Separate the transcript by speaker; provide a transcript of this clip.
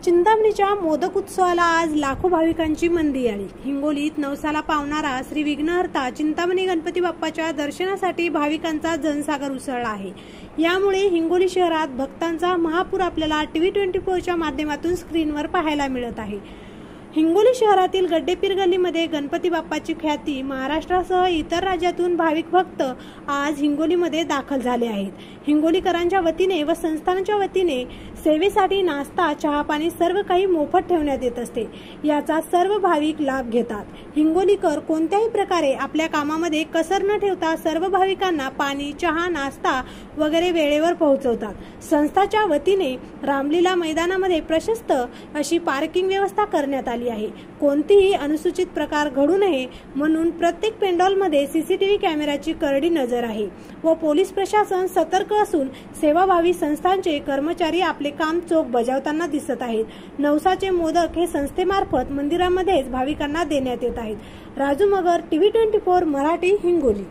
Speaker 1: चिंतामणीच्या मोदक उत्सवाला आज लाखो भाविकांची मंदी आली। हिंगोलीत नवसाला पावणारा श्री विघ्नहर्ता चिंतामणी गणपती बाप्पाच्या दर्शनासाठी भाविकांचा जनसागर उसळला आहे। यामुळे हिंगोली शहरात भक्तांचा महापूर आपल्याला TV24च्या माध्यमातून स्क्रीनवर पाहायला मिळत आहे। हिंगोली शहरातील गड्डेपीर गल्लीमध्ये गणपती बाप्पाची ख्याती महाराष्ट्रासह इतर राज्यातून भाविक भक्त आज हिंगोलीमध्ये दाखल झाले आहेत। हिंगोलीकरांच्या वतीने व संस्थानाच्या वतीने सेवेसाठी नाश्ता, चहा पाणी सर्व काही मोफत ठेवण्यात येत असते। याचा सर्व भाविक लाभ घेतात। हिंगोलीकर कोणत्याही प्रकारे आपल्या कामामध्ये कसर न ठेवता सर्व भाविकांना पाणी, चहा, नाश्ता वगैरे वेळेवर पोहोचवतात। संस्थाच्या वतीने रामलीला मैदानामध्ये प्रशस्त अशी पार्किंग व्यवस्था करण्यात आली आहे। कोणतीही अनुचित प्रकार घडू नये म्हणून प्रत्येक पेंडॉलमध्ये CCTV कॅमेऱ्याची करडी नजर आहे व पोलीस प्रशासन सतर्क असून सेवाभावी संस्थांचे कर्मचारी आपले काम चोख बजावताना दिसत आहेत। नवसाचे मोदक हे संस्थेमार्फत मंदिरामध्येच भाविकांना देण्यात येत आहेत। राजू मगर, TV24 मराठी, हिंगोली।